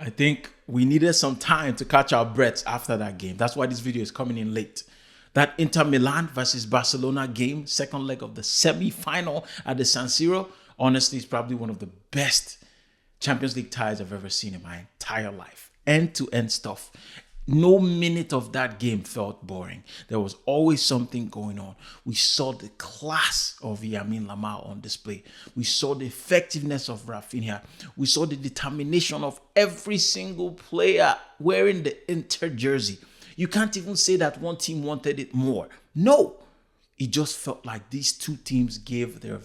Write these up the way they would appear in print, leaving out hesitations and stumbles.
I think we needed some time to catch our breaths after that game. That's why this video is coming in late. That Inter Milan versus Barcelona game, second leg of the semi-final at the San Siro, honestly, is probably one of the best Champions League ties I've ever seen in my entire life. End-to-end stuff. No minute of that game felt boring. There was always something going on. We saw the class of Lamine Yamal on display. We saw the effectiveness of Rafinha. We saw the determination of every single player wearing the Inter jersey. You can't even say that one team wanted it more. No, it just felt like these two teams gave their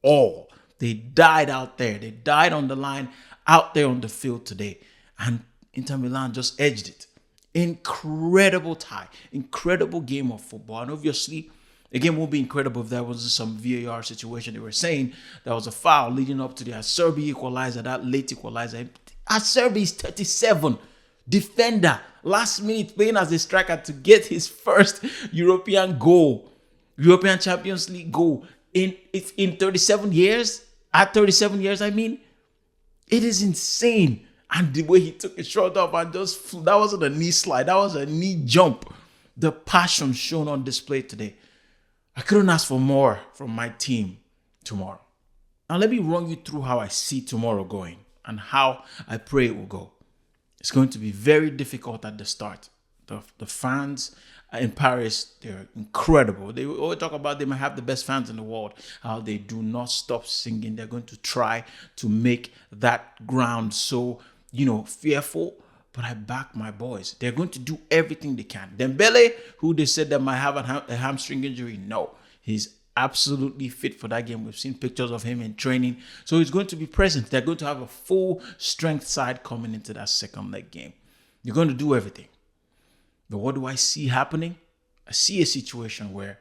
all. They died out there. They died on the line out there on the field today. And Inter Milan just edged it. Incredible tie. Incredible game of football. And obviously, the game won't be incredible if there was some VAR situation. They were saying there was a foul leading up to the Acerbi equalizer, that late equalizer. Acerbi is 37. Defender. Last minute playing as a striker to get his first European goal. European Champions League goal. In 37 years. At 37 years, I mean. It is insane. And the way he took his shot off and just flew, that wasn't a knee slide. That was a knee jump. The passion shown on display today. I couldn't ask for more from my team tomorrow. Now let me run you through how I see tomorrow going and how I pray it will go. It's going to be very difficult at the start. The fans in Paris, they're incredible. They always talk about they might have the best fans in the world, how they do not stop singing. They're going to try to make that ground so, fearful. But I back my boys. They're going to do everything they can. Dembele, who they said that might have a hamstring injury, no. He's absolutely fit for that game. We've seen pictures of him in training. So he's going to be present. They're going to have a full strength side coming into that second leg game. You're going to do everything. But what do I see happening? I see a situation where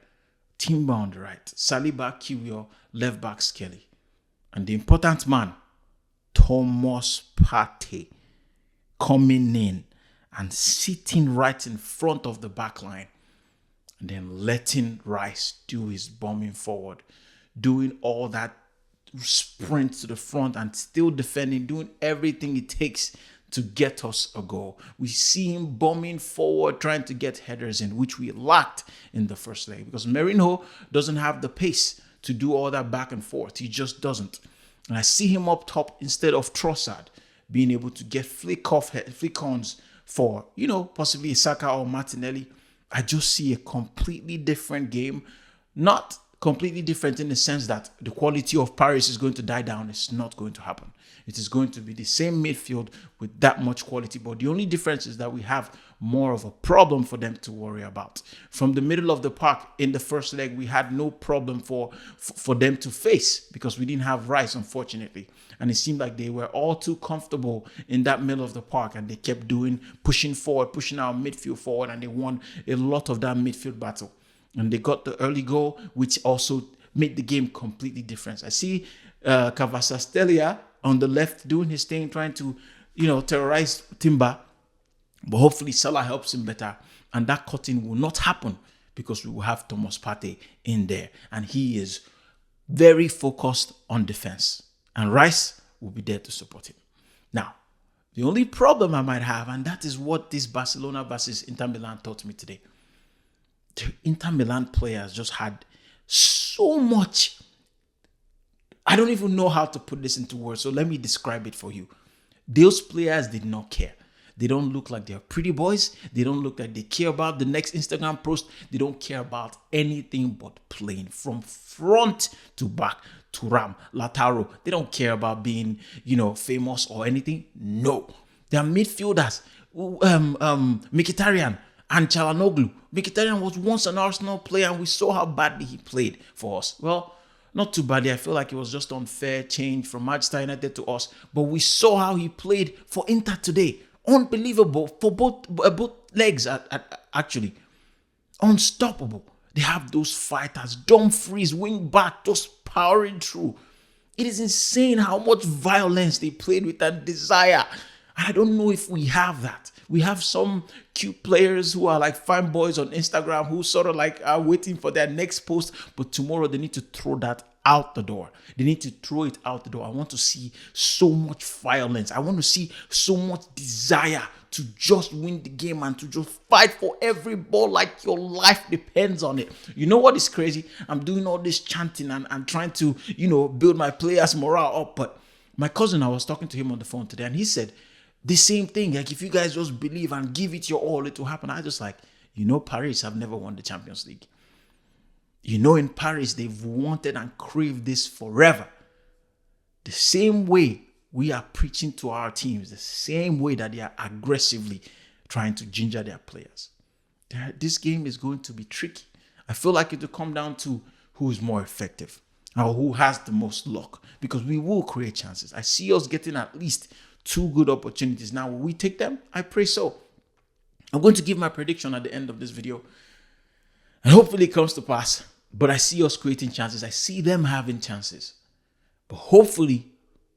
Timber on the right, Saliba, Kiwior, left back Skelly, and the important man, Thomas Partey, coming in and sitting right in front of the back line, and then letting Rice do his bombing forward, doing all that sprint to the front and still defending, doing everything it takes to get us a goal. We see him bombing forward, trying to get headers in, which we lacked in the first leg because Mourinho doesn't have the pace to do all that back and forth. He just doesn't. And I see him up top instead of Trossard being able to get flick-ons for, possibly Saka or Martinelli. I just see a completely different game. Not completely different in the sense that the quality of Paris is going to die down. It's not going to happen. It is going to be the same midfield with that much quality. But the only difference is that we have more of a problem for them to worry about. From the middle of the park in the first leg, we had no problem for them to face because we didn't have Rice, unfortunately. And it seemed like they were all too comfortable in that middle of the park and they kept pushing forward, pushing our midfield forward, and they won a lot of that midfield battle. And they got the early goal, which also made the game completely different. I see Cavastastelia on the left doing his thing, trying to, terrorize Timber. But hopefully Salah helps him better. And that cutting will not happen because we will have Thomas Partey in there. And he is very focused on defense. And Rice will be there to support him. Now, the only problem I might have, and that is what this Barcelona versus Inter Milan taught me today. The Inter Milan players just had so much. I don't even know how to put this into words, so let me describe it for you. Those players did not care. They don't look like they're pretty boys. They don't look like they care about the next Instagram post. They don't care about anything but playing from front to back. Thuram, Lautaro. They don't care about being, famous or anything. No. They're midfielders. Mkhitaryan and Çalhanoğlu. Mkhitaryan was once an Arsenal player and we saw how badly he played for us. Well, not too badly. I feel like it was just unfair change from Manchester United to us. But we saw how he played for Inter today. Unbelievable for both legs, actually. Unstoppable. They have those fighters. Dumfries, wing back, just powering through. It is insane how much violence they played with and desire. And I don't know if we have that. We have some cute players who are like fine boys on Instagram who sort of like are waiting for their next post. But tomorrow they need to throw that out the door. They need to throw it out the door. I want to see so much violence. I want to see so much desire to just win the game and to just fight for every ball like your life depends on it. You know what is crazy? I'm doing all this chanting and trying to, build my players' morale up. But my cousin, I was talking to him on the phone today, and he said the same thing. Like, if you guys just believe and give it your all, it will happen. I just Paris have never won the Champions League. In Paris, they've wanted and craved this forever. The same way we are preaching to our teams, the same way that they are aggressively trying to ginger their players. This game is going to be tricky. I feel like it will come down to who is more effective or who has the most luck, because we will create chances. I see us getting at least 2 good opportunities. Now, will we take them? I pray so. I'm going to give my prediction at the end of this video, and hopefully it comes to pass. But I see us creating chances. I see them having chances. But hopefully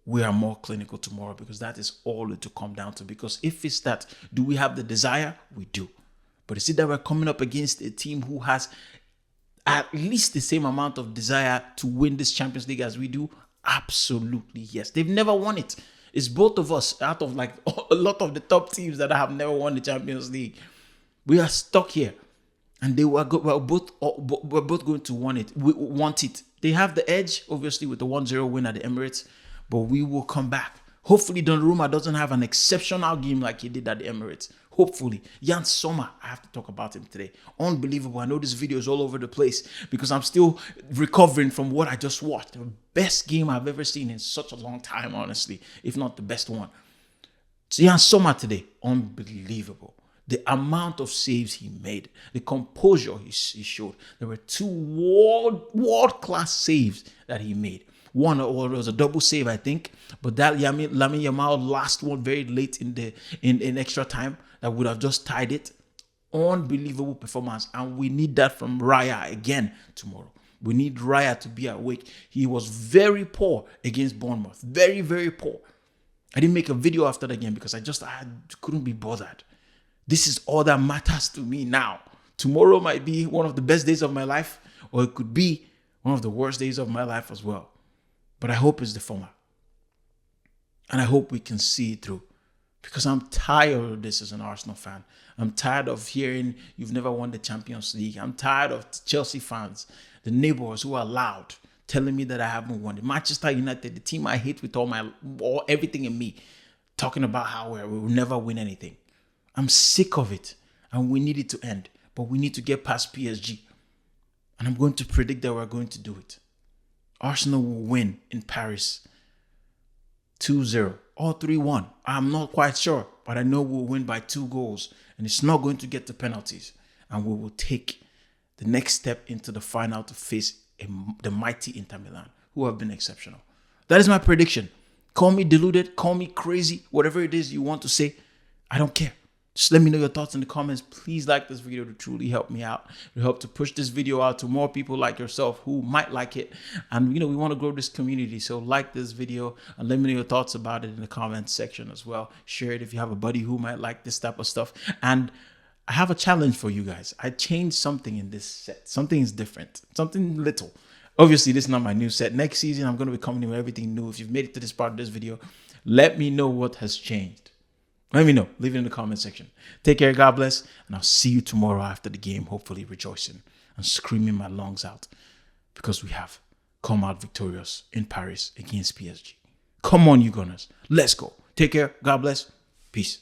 we are more clinical tomorrow, because that is all it will come down to. Because if it's that, do we have the desire? We do. But is it that we're coming up against a team who has at least the same amount of desire to win this Champions League as we do? Absolutely yes. They've never won it. It's both of us out of a lot of the top teams that have never won the Champions League. We are stuck here. And we're both going to want it. We want it. They have the edge, obviously, with the 1-0 win at the Emirates. But we will come back. Hopefully, Donnarumma doesn't have an exceptional game like he did at the Emirates. Hopefully. Jan Sommer, I have to talk about him today. Unbelievable. I know this video is all over the place because I'm still recovering from what I just watched. The best game I've ever seen in such a long time, honestly. If not the best one. So Jan Sommer today, unbelievable. The amount of saves he made, the composure he showed. There were 2 world-class saves that he made. One was a double save, I think, but that Lamine Yamal last one very late in extra time that would have just tied it. Unbelievable performance, and we need that from Raya again tomorrow. We need Raya to be awake. He was very poor against Bournemouth, very, very poor. I didn't make a video after the game because I couldn't be bothered. This is all that matters to me now. Tomorrow might be one of the best days of my life, or it could be one of the worst days of my life as well. But I hope it's the former. And I hope we can see it through. Because I'm tired of this as an Arsenal fan. I'm tired of hearing you've never won the Champions League. I'm tired of Chelsea fans, the neighbors who are loud, telling me that I haven't won it. Manchester United, the team I hate with everything in me, talking about how we will never win anything. I'm sick of it, and we need it to end. But we need to get past PSG. And I'm going to predict that we're going to do it. Arsenal will win in Paris 2-0 or 3-1. I'm not quite sure, but I know we'll win by 2 goals. And it's not going to get to penalties. And we will take the next step into the final to face the mighty Inter Milan, who have been exceptional. That is my prediction. Call me deluded, call me crazy, whatever it is you want to say. I don't care. Just let me know your thoughts in the comments. Please like this video to truly help me out. It will help to push this video out to more people like yourself who might like it. And, we want to grow this community. So like this video and let me know your thoughts about it in the comments section as well. Share it if you have a buddy who might like this type of stuff. And I have a challenge for you guys. I changed something in this set. Something is different. Something little. Obviously, this is not my new set. Next season, I'm going to be coming in with everything new. If you've made it to this part of this video, let me know what has changed. Let me know. Leave it in the comment section. Take care. God bless. And I'll see you tomorrow after the game, hopefully rejoicing and screaming my lungs out because we have come out victorious in Paris against PSG. Come on, you Gunners. Let's go. Take care. God bless. Peace.